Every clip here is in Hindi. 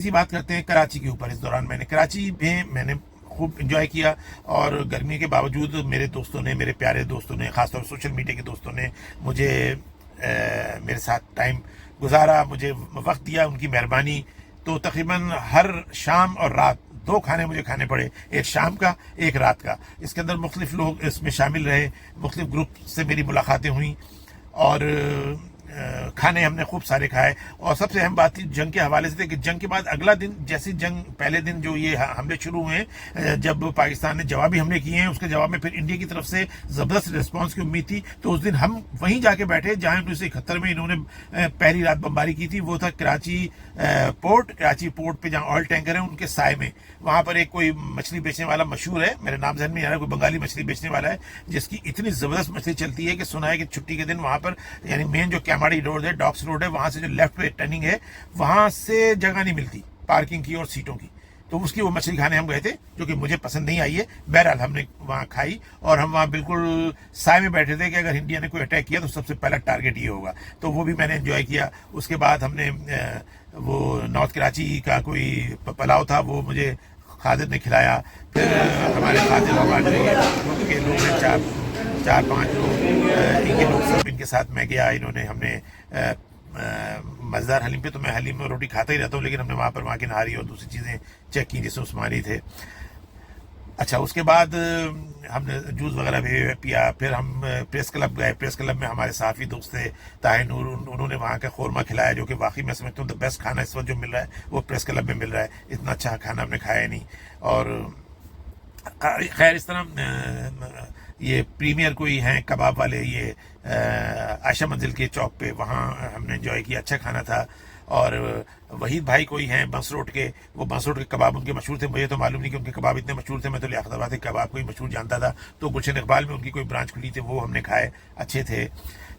इसी बात करते हैं कराची के ऊपर। इस दौरान कराची में मैंने खूब इंजॉय किया, और गर्मी के बावजूद मेरे दोस्तों ने, मेरे प्यारे दोस्तों ने, ख़ासतौर सोशल मीडिया के दोस्तों ने मुझे मेरे साथ टाइम गुजारा, मुझे वक्त दिया, उनकी मेहरबानी। तो तकरीबन हर शाम और रात 2 खाने मुझे खाने पड़े, एक शाम का, एक रात का। इसके अंदर मुख्तलिफ लोग इसमें शामिल रहे, मुख्तलिफ ग्रुप से मेरी मुलाकातें हुई, और खाने हमने खूब सारे खाए। और सबसे अहम बात थी जंग के हवाले से थी कि जंग के बाद अगला दिन, जैसी जंग पहले दिन जो ये हमले शुरू हुए, जब पाकिस्तान ने जवाबी हमले किए हैं, उसके जवाब में फिर इंडिया की तरफ से ज़बरदस्त रिस्पांस की उम्मीद थी। तो उस दिन हम वहीं जाके बैठे जहां 1971 में इन्होंने पहली रात बमबारी की थी। वो था कराची पोर्ट। कराची पोर्ट पे जहाँ ऑयल टैंकर है उनके साय में, वहां पर एक कोई मछली बेचने वाला मशहूर है, मेरे नाम जहन में आ रहा है, कोई बंगाली मछली बेचने वाला है, जिसकी इतनी ज़बरदस्त मछली चलती है कि सुना है कि छुट्टी के दिन वहां पर, यानी मेन जो कैमाड़ी रोड है, डॉक्स रोड है, वहां से जो लेफ्ट पे टर्निंग है, वहां से जगह नहीं मिलती पार्किंग की और सीटों की। तो उसकी वो मछली खाने हम गए थे, जो कि मुझे पसंद नहीं आई है। बहरहाल हमने वहाँ खाई, और हम वहाँ बिल्कुल साय में बैठे थे कि अगर इंडिया ने कोई अटैक किया तो सबसे पहला टारगेट ये होगा। तो वो भी मैंने एंजॉय किया। उसके बाद हमने वो नॉर्थ कराची का कोई पुलाव था, वो मुझे खादिर ने खिलाया। फिर हमारे खादिर हमारे के लोग हैं, चार पाँच लोग, इनके लोग सब, इनके साथ मैं गया। इन्होंने, हमने मज़ेदार हलीम पे तो मैं हलीम में रोटी खाता ही रहता हूँ, लेकिन हमने वहाँ पर वहाँ की नहारी और दूसरी चीज़ें चेक की, जैसे उस्मानी थे। अच्छा, उसके बाद हमने जूस वगैरह भी पिया। फिर हम प्रेस क्लब गए। प्रेस क्लब में हमारे साफ़ी दोस्त थे ताहिर नूर, उन्होंने वहाँ का खौरमा खिलाया, जो कि वाकई मैं समझता हूँ द बेस्ट खाना इस वक्त जो मिल रहा है वो प्रेस क्लब में मिल रहा है। इतना अच्छा खाना हमने खाया नहीं। और खैर, इस तरह ये प्रीमियर कोई हैं कबाब वाले, ये आयशा मंजिल के चौक पे, वहाँ हमने एंजॉय किया, अच्छा खाना था। और वहीद भाई कोई हैं बंस रोड के, वो बंस रोड के कबाब उनके मशहूर थे। मुझे तो मालूम नहीं कि उनके कबाब इतने मशहूर थे, मैं तो लियाकताबाद के कबाब को ही मशहूर जानता था। तो गुलशन इकबाल में उनकी कोई ब्रांच खुली थी, वो हमने खाए, अच्छे थे।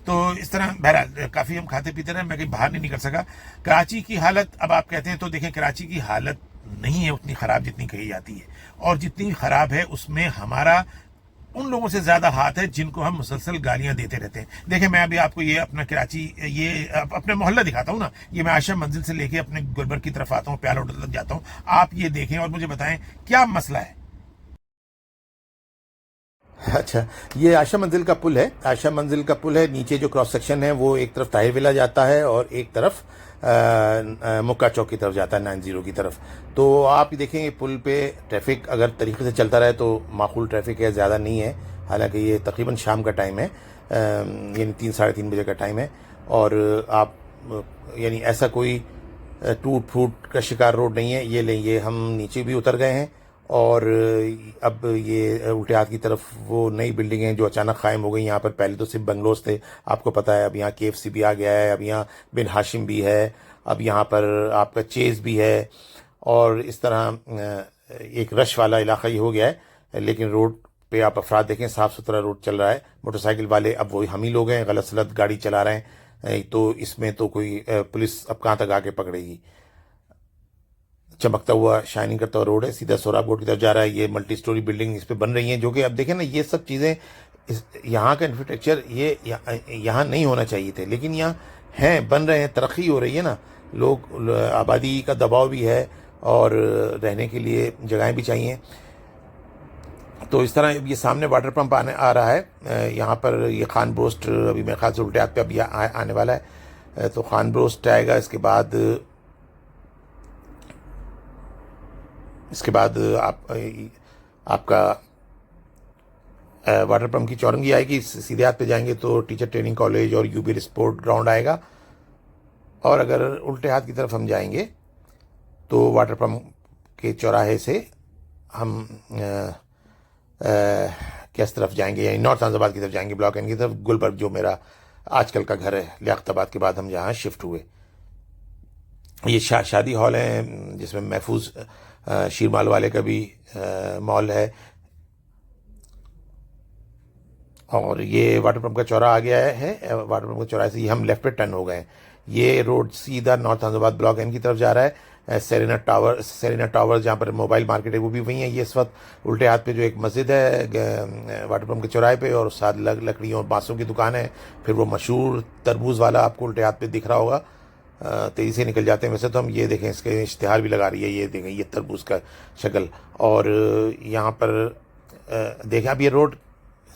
तो इस तरह बहरहाल काफ़ी हम खाते पीते रहे, मैं कहीं बाहर नहीं निकल सका। कराची की हालत, अब आप कहते हैं तो देखें, कराची की हालत नहीं है उतनी ख़राब जितनी कही जाती है, और जितनी ख़राब है उसमें हमारा उन लोगों से ज्यादा हाथ है जिनको हम मुसलसल गालियां देते रहते हैं। देखिए, मैं अभी आपको ये अपना कराची, ये अपने मोहल्ला दिखाता हूँ ना, ये मैं आयशा मंजिल से लेके अपने गुलबर्ग की तरफ आता हूँ, प्याला होटल तक जाता हूँ। आप ये देखें और मुझे बताएं क्या मसला है। अच्छा, ये आयशा मंजिल का पुल है। आयशा मंजिल का पुल है, नीचे जो क्रॉस सेक्शन है वो एक तरफ ताहिर विला जाता है और एक तरफ मुक्का चौक की तरफ जाता है, 90 की तरफ। तो आप देखें, ये पुल पे ट्रैफिक अगर तरीके से चलता रहे तो माकूल ट्रैफिक है, ज़्यादा नहीं है। हालांकि ये तकरीबन शाम का टाइम है, यानी 3 साढ़े 3 बजे का टाइम है। और आप यानी ऐसा कोई टूट फूट का शिकार रोड नहीं है। ये लें, ये हम नीचे भी उतर गए हैं, और अब ये उल्टे हाथ की तरफ वो नई बिल्डिंगें जो अचानक कायम हो गई। यहाँ पर पहले तो सिर्फ बंगलोज थे, आपको पता है। अब यहाँ KFC भी आ गया है, अब यहाँ बिन हाशिम भी है, अब यहाँ पर आपका चेज भी है, और इस तरह एक रश वाला इलाका ही हो गया है। लेकिन रोड पे आप अफराद देखें, साफ़ सुथरा रोड चल रहा है। मोटरसाइकिल वाले अब वही हम ही लोग हैं, गलत सलत गाड़ी चला रहे हैं। तो इसमें तो कोई पुलिस अब कहाँ तक आके पकड़ेगी। चमकता हुआ, शाइनिंग करता हुआ रोड है, सीधा सोहराब की तरफ जा रहा है। ये मल्टी स्टोरी बिल्डिंग इस पे बन रही हैं, जो कि अब देखें ना, ये सब चीज़ें, यहाँ का इंफ्रास्ट्रक्चर ये यहाँ नहीं होना चाहिए थे, लेकिन यहाँ हैं, बन रहे हैं, तरक्की हो रही है ना। लोग, आबादी का दबाव भी है, और रहने के लिए जगहें भी चाहिए। तो इस तरह ये सामने वाटर पंप आ रहा है। यहाँ पर ये खान ब्रोस्ट, अभी मेरे ख्याल से उल्टे हाथ पे अभी आने वाला है। तो खान ब्रोस्ट आएगा, इसके बाद आपका वाटर पंप की चौरंगी आएगी। सीधे हाथ पे जाएंगे तो टीचर ट्रेनिंग कॉलेज और यूबी स्पोर्ट ग्राउंड आएगा। और अगर उल्टे हाथ की तरफ हम जाएंगे तो वाटर पंप के चौराहे से हम किस तरफ जाएंगे, यानी नॉर्थ आज़ाबाद की तरफ जाएंगे, ब्लॉक एन की तरफ, गुलबर्ग जो मेरा आजकल का घर है, लियाकताबाद के बाद हम जहाँ शिफ्ट हुए। ये शादी हॉल है, जिसमें महफूज शीरमाल वाले का भी मॉल है। और ये वाटर पंप का चौराहा आ गया है। वाटर पंप के चौराहे से ये हम लेफ्ट पे टर्न हो गए हैं। ये रोड सीधा नॉर्थ आज़ाबाद ब्लॉक एन की तरफ जा रहा है। सेरेना टावर जहाँ पर मोबाइल मार्केट है वो भी वहीं है। ये इस वक्त उल्टे हाथ पे जो एक मस्जिद है वाटर पंप के चौराहे पे, और साथ लकड़ियों और बांसों की दुकान है। फिर वो मशहूर तरबूज वाला आपको उल्टे हाथ पे दिख रहा होगा, तेज़ी से निकल जाते हैं। वैसे तो हम ये देखें, इसके इश्तिहार भी लगा रही है, ये देखें ये तरबूज का शक्ल। और यहाँ पर देखें अब ये रोड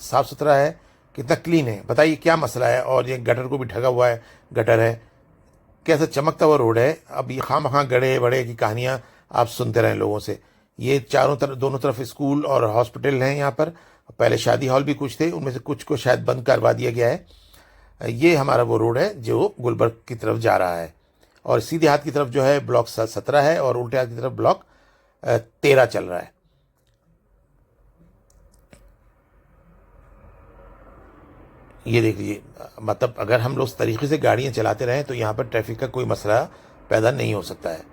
साफ़ सुथरा है, कितना क्लीन है, बताइए क्या मसला है। और ये गटर को भी ढका हुआ है, गटर है, कैसा चमकता हुआ रोड है। अब ये खामखा गड़े बड़े की कहानियाँ आप सुनते रहें लोगों से। ये चारों तरफ, दोनों तरफ स्कूल और हॉस्पिटल हैं यहाँ पर। पहले शादी हॉल भी कुछ थे, उनमें से कुछ को शायद बंद करवा दिया गया है। ये हमारा वो रोड है जो गुलबर्ग की तरफ जा रहा है। और सीधे हाथ की तरफ जो है ब्लॉक 17 है और उल्टे हाथ की तरफ ब्लॉक 13 चल रहा है। ये देख लीजिए, मतलब अगर हम लोग इस तरीके से गाड़ियाँ चलाते रहें तो यहाँ पर ट्रैफिक का कोई मसला पैदा नहीं हो सकता है।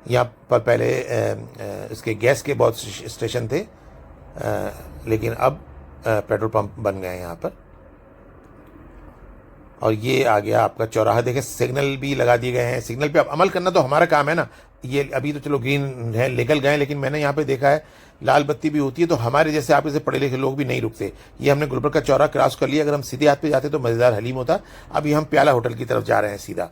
यहाँ पर पहले इसके गैस के बहुत स्टेशन थे, लेकिन अब पेट्रोल पंप बन गए हैं यहाँ पर। और ये आ गया आपका चौराहा, देखें सिग्नल भी लगा दिए गए हैं। सिग्नल पे अब अमल करना तो हमारा काम है ना। ये अभी तो चलो ग्रीन है, निकल गए, लेकिन मैंने यहाँ पे देखा है लाल बत्ती भी होती है, तो हमारे जैसे आप जैसे पढ़े लिखे लोग भी नहीं रुकते। ये हमने गुलबर्ग का चौराहा क्रॉस कर लिया। अगर हम सीधे हाथ पे जाते तो मज़ेदार हलीम होता। अभी हम प्याला होटल की तरफ जा रहे हैं सीधा।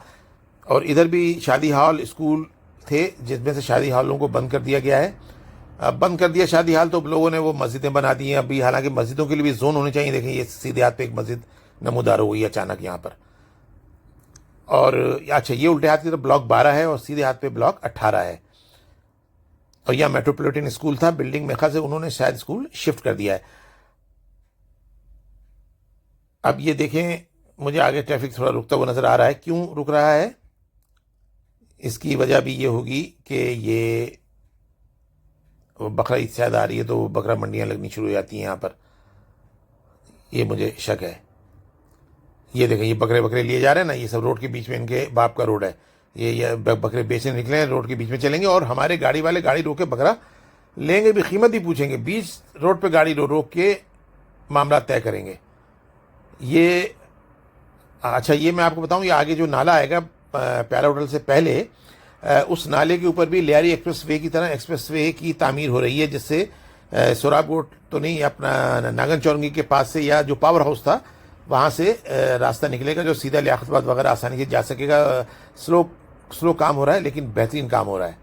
और इधर भी शादी हॉल स्कूल थे, जिसमें से शादी हॉलों को बंद कर दिया गया है। अब बंद कर दिया शादी हॉल तो लोगों ने वो मस्जिदें बना दी हैं अभी। हालांकि मस्जिदों के लिए भी जोन होने चाहिए। देखें ये सीधे हाथ पे एक मस्जिद नमूदार हो गई अचानक यहाँ पर। और अच्छा, ये उल्टे हाथ की तरफ ब्लॉक 12 है और सीधे हाथ पे ब्लॉक 18 है। और यह मेट्रोपॉलिटन स्कूल था, बिल्डिंग में खास उन्होंने शायद स्कूल शिफ्ट कर दिया है। अब ये देखें, मुझे आगे ट्रैफिक थोड़ा रुकता हुआ नजर आ रहा है। क्यों रुक रहा है, इसकी वजह भी ये होगी कि ये बकरा ईद शायद आ रही है, तो बकरा मंडियां लगनी शुरू हो जाती हैं यहाँ पर, ये मुझे शक है। ये देखें, ये बकरे लिए जा रहे हैं ना, ये सब रोड के बीच में इनके बाप का रोड है। ये बकरे बेचने निकले हैं, रोड के बीच में चलेंगे और हमारे गाड़ी वाले गाड़ी रोक के बकरा लेंगे भी, कीमत ही पूछेंगे। बीच रोड पे गाड़ी रोक के मामला तय करेंगे। ये अच्छा, ये मैं आपको बताऊं, ये आगे जो नाला आएगा प्याला होटल से पहले, उस नाले के ऊपर भी लियारी एक्सप्रेसवे की तरह एक्सप्रेसवे की तामीर हो रही है, जिससे सोराबकोट तो नहीं, अपना नागन चौरंगी के पास से या जो पावर हाउस था वहाँ से रास्ता निकलेगा जो सीधा लियाकतबाद वगैरह आसानी से जा सकेगा। स्लो काम हो रहा है, लेकिन बेहतरीन काम हो रहा है।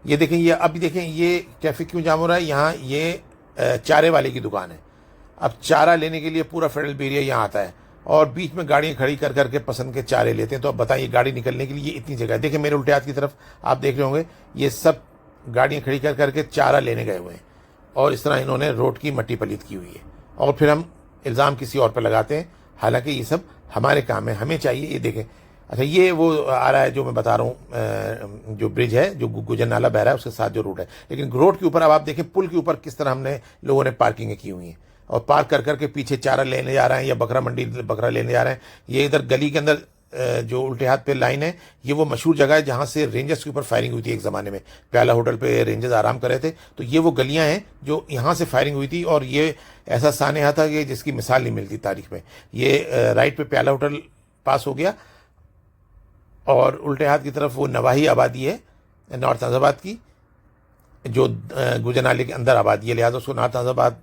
ये देखें, ये अभी देखें ये ट्रैफिक क्यों जाम हो रहा है। यहाँ ये चारे वाले की दुकान है। अब चारा लेने के लिए पूरा फेडरल एरिया यहाँ आता है और बीच में गाड़ियाँ खड़ी कर करके पसंद के चारे लेते हैं। तो अब बताइए, गाड़ी निकलने के लिए ये इतनी जगह है। देखिए मेरे उल्टे हाथ की तरफ आप देख रहे होंगे, ये सब गाड़ियाँ खड़ी कर करके चारा लेने गए हुए हैं और इस तरह इन्होंने रोड की मट्टी पलीत की हुई है। और फिर हम इल्ज़ाम किसी और पर लगाते हैं, हालांकि ये सब हमारे काम है, हमें चाहिए। ये देखें, अच्छा ये वो आ रहा है जो मैं बता रहा हूँ, जो ब्रिज है, जो गुजर नाला बह रहा है उसके साथ जो रोड है। लेकिन रोड के ऊपर अब आप देखें, पुल के ऊपर किस तरह हमने लोगों ने पार्किंगें की हुई हैं और पार्क कर करके पीछे चारा लेने जा रहे हैं या बकरा मंडी बकरा लेने जा रहे हैं। ये इधर गली के अंदर जो उल्टे हाथ पे लाइन है, ये वो मशहूर जगह है जहाँ से रेंजर्स के ऊपर फायरिंग हुई थी एक ज़माने में। प्याला होटल पे रेंजर्स आराम कर रहे थे, तो ये वो गलियाँ हैं जो यहाँ से फायरिंग हुई थी। और ये ऐसा सानेहा था कि जिसकी मिसाल नहीं मिलती तारीख में। ये राइट पे प्याला होटल पास हो गया और उल्टे हाथ की तरफ वो नवाही आबादी है नॉर्थ नाजाबाद की, जो गुजर नाले के अंदर आबादी है, लिहाजा उसको नॉर्थ नाजाबाद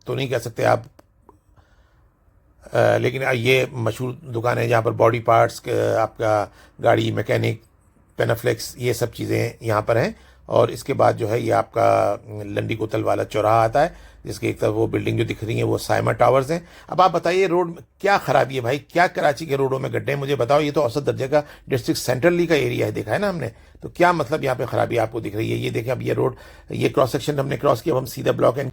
तो नहीं कह सकते आप। लेकिन ये मशहूर दुकान है जहाँ पर बॉडी पार्ट्स, आपका गाड़ी मैकेनिक, पेनाफ्लेक्स, ये सब चीज़ें यहाँ पर हैं। और इसके बाद जो है ये आपका लंडी कोतल वाला चौराहा आता है, जिसके एक तरफ वो बिल्डिंग जो दिख रही है वो साइमा टावर्स हैं। अब आप बताइए रोड में क्या खराबी है भाई, क्या कराची के रोडों में गड्ढे हैं, मुझे बताओ। ये तो औसत दर्जे का डिस्ट्रिक्ट सेंट्रली का एरिया है, देखा है ना हमने, तो क्या मतलब यहाँ पे खराबी आपको दिख रही है। ये देखें, अब ये रोड, ये क्रॉस सेक्शन हमने क्रॉस किया, अब हम सीधा ब्लॉक एंड।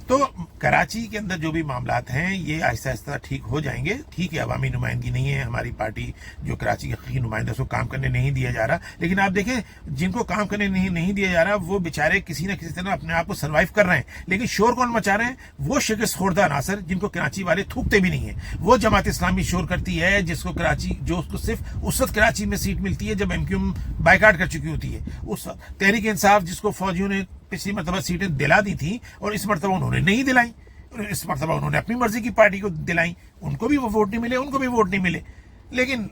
तो कराची के अंदर जो भी मामलात हैं ये आहिस्ता आहिस्ता ठीक हो जाएंगे। ठीक है, अवामी नुमाइंदगी नहीं है, हमारी पार्टी जो कराची के हकीकी नुमाइंदे उसको काम करने नहीं दिया जा रहा। लेकिन आप देखें, जिनको काम करने नहीं दिया जा रहा वो बेचारे किसी न किसी तरह अपने आप को सर्वाइव कर रहे हैं। लेकिन शोर कौन मचा रहे हैं, वो शिकस्त खोरदा अनासर जिनको कराची वाले थूकते भी नहीं है। वो जमात इस्लामी शोर करती है, जिसको कराची, जो उसको सिर्फ उस वक्त कराची में सीट मिलती है जब MQM बाइकाट कर चुकी होती है। उस वक्त तहरीक इंसाफ, जिसको फौजियों ने पिछली मरतबा सीटें दिला दी थी और इस मरतबा उन्होंने नहीं दिलाई, इस मरतबा उन्होंने अपनी मर्जी की पार्टी को दिलाई, उनको भी वो वोट नहीं मिले, उनको भी वोट नहीं मिले। लेकिन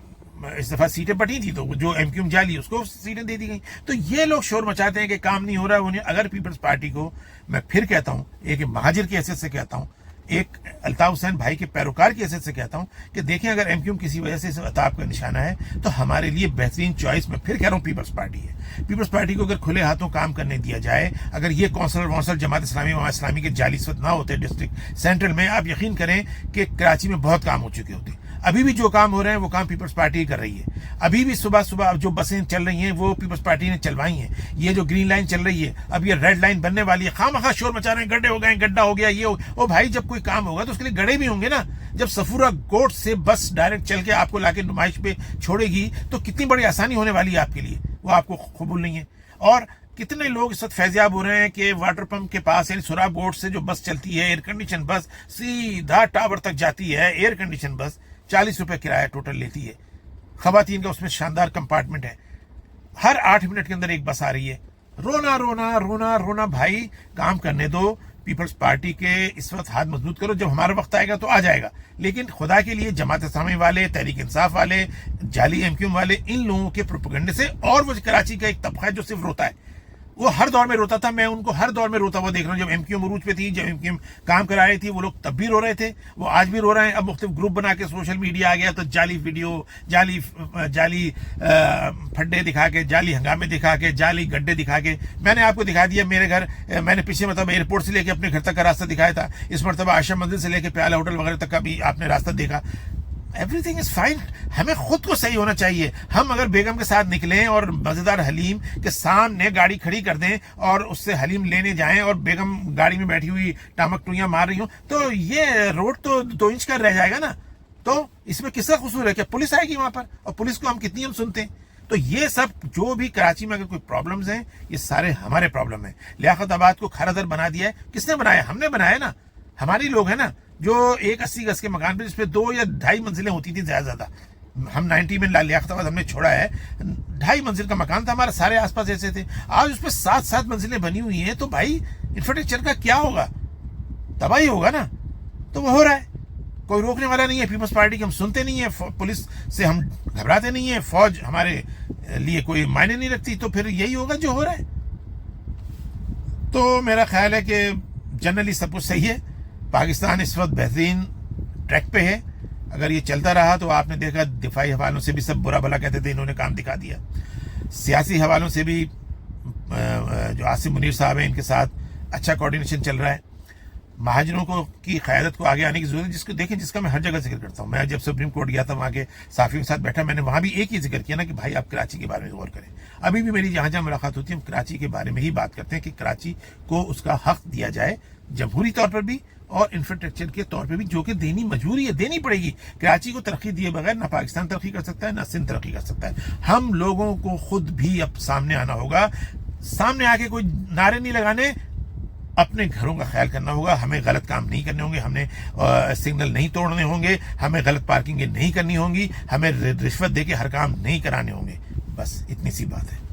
इस दफा सीटें बटी थी तो जो MQM जाली उसको सीटें दे दी गई। तो ये लोग शोर मचाते हैं कि काम नहीं हो रहा है। उन्हें, अगर पीपल्स पार्टी को, मैं फिर कहता हूँ, एक महाजिर की हैसियत से कहता हूँ, एक अल्ताफ हुसैन भाई के पैरोकार की हैसियत से कहता हूं कि देखें, अगर एमक्यूएम किसी वजह से इस अताब का निशाना है तो हमारे लिए बेहतरीन चॉइस, मैं फिर कह रहा हूं, पीपल्स पार्टी है। पीपल्स पार्टी को अगर खुले हाथों काम करने दिया जाए, अगर ये कौंसल जमात इस्लामी के जाली इस वक्त ना होते डिस्ट्रिक्ट सेंट्रल में, आप यकीन करें कि कराची में बहुत काम हो चुके होते। अभी भी जो काम हो रहे हैं वो काम पीपल्स पार्टी कर रही है। अभी भी सुबह सुबह जो बसें चल रही हैं वो पीपल्स पार्टी ने चलवाई हैं। ये जो ग्रीन लाइन चल रही है, अब ये रेड लाइन बनने वाली है। खामखा शोर मचा रहे हैं, गड्ढे हो गए, गड्ढा हो गया, ये हो। ओ भाई, जब कोई काम होगा तो उसके लिए गड्ढे भी होंगे ना। जब सफूरा गोट से बस डायरेक्ट चल के आपको लाके नुमाइश पे छोड़ेगी तो कितनी बड़ी आसानी होने वाली है आपके लिए, वो आपको कबूल नहीं है। और कितने लोग इस वक्त फैजियाब हो रहे हैं कि वाटर पंप के पास यानी सुराब बोर्ड से जो बस चलती है, एयर कंडीशन बस, सीधा टावर तक जाती है। एयर कंडीशन बस 40 रुपए किराया टोटल लेती है। खवातीन का उसमें शानदार कंपार्टमेंट है। हर 8 मिनट के अंदर एक बस आ रही है। रोना रोना रोना रोना, भाई काम करने दो। पीपल्स पार्टी के इस वक्त हाथ मजबूत करो, जब हमारा वक्त आएगा तो आ जाएगा। लेकिन खुदा के लिए जमात इस्लामी वाले, तहरीक इंसाफ वाले, जाली एमक्यूएम वाले, इन लोगों के प्रोपेगेंडे से, और वो कराची का एक तबका है जो सिर्फ रोता है, वो हर दौर में रोता था। मैं उनको हर दौर में रोता हुआ देख रहा हूँ। जब एमक्यूएम उरूज पे थी, जब एमक्यूएम काम करा रही थी, वो लोग तब भी रो रहे थे, वो आज भी रो रहे हैं। अब मुख्तलिफ ग्रुप बना के सोशल मीडिया आ गया तो जाली वीडियो, जाली फड्डे दिखा के, जाली हंगामे दिखा के, जाली गड्ढे दिखा के। मैंने आपको दिखा दिया मेरे घर, मैंने पिछले मतलब एयरपोर्ट से लेके अपने घर तक का रास्ता दिखाया था। इस मरतबा आशा मंदिर से लेके प्याला होटल वगैरह तक का भी आपने रास्ता देखा। Everything is fine. हमें खुद को सही होना चाहिए। हम अगर बेगम के साथ निकलें और मजेदार हलीम के सामने गाड़ी खड़ी कर दें और उससे हलीम लेने जाएं और बेगम गाड़ी में बैठी हुई टामक टुइयां मार रही हो, तो ये रोड तो 2 इंच का रह जाएगा ना। तो इसमें किसका कसूर है? क्या पुलिस आएगी वहां पर? और पुलिस को हम कितनी हम सुनते हैं। तो ये सब जो भी कराची में अगर कोई प्रॉब्लम्स हैं, ये सारे हमारे प्रॉब्लम है। लियाकताबाद को खारादर बना दिया है, किसने बनाया? हमने बनाया ना। हमारी लोग है ना, जो एक 80 गज के मकान पे जिसपे 2 या 2.5 मंजिलें होती थी ज्यादा। हम 90 में लियाकताबाद हमने छोड़ा है, 2.5 मंजिल का मकान था हमारा, सारे आसपास ऐसे थे। आज उसपे 7-7 मंजिलें बनी हुई हैं। तो भाई इंफ्रास्ट्रक्चर का क्या होगा? तबाही होगा ना। तो वो हो रहा है, कोई रोकने वाला नहीं है। पीपल्स पार्टी की हम सुनते नहीं है, पुलिस से हम घबराते नहीं है, फौज हमारे लिए कोई मायने नहीं रखती। तो फिर यही होगा जो हो रहा है। तो मेरा ख्याल है कि जनरली सब कुछ सही है। पाकिस्तान इस वक्त बेहतरीन ट्रैक पे है। अगर ये चलता रहा तो आपने देखा, दिफाई हवालों से भी सब बुरा भला कहते थे, इन्होंने काम दिखा दिया। सियासी हवालों से भी जो आसिम मुनीर साहब हैं, इनके साथ अच्छा कोऑर्डिनेशन चल रहा है। महाजनों को की क़यादत को आगे आने की जरूरत है, जिसको देखें, जिसका मैं हर जगह जिक्र करता हूँ। मैं जब सुप्रीम कोर्ट गया था, वहाँ के साफियों के साथ बैठा, मैंने वहाँ भी एक ही जिक्र किया ना कि भाई आप कराची के बारे में गौर करें। अभी भी मेरी जहाँ जहाँ मुलाकात होती है, हम कराची के बारे में ही बात करते हैं कि कराची को उसका हक दिया जाए, जमहूरी तौर पर भी और इंफ्रास्ट्रक्चर के तौर पे भी, जो कि देनी मजबूरी है, देनी पड़ेगी। कराची को तरक्की दिए बगैर ना पाकिस्तान तरक्की कर सकता है, ना सिंध तरक्की कर सकता है। हम लोगों को खुद भी अब सामने आना होगा। सामने आके कोई नारे नहीं लगाने, अपने घरों का ख्याल करना होगा। हमें गलत काम नहीं करने होंगे, हमें सिग्नल नहीं तोड़ने होंगे, हमें गलत पार्किंग नहीं करनी होंगी, हमें रिश्वत देके हर काम नहीं कराने होंगे। बस इतनी सी बात है।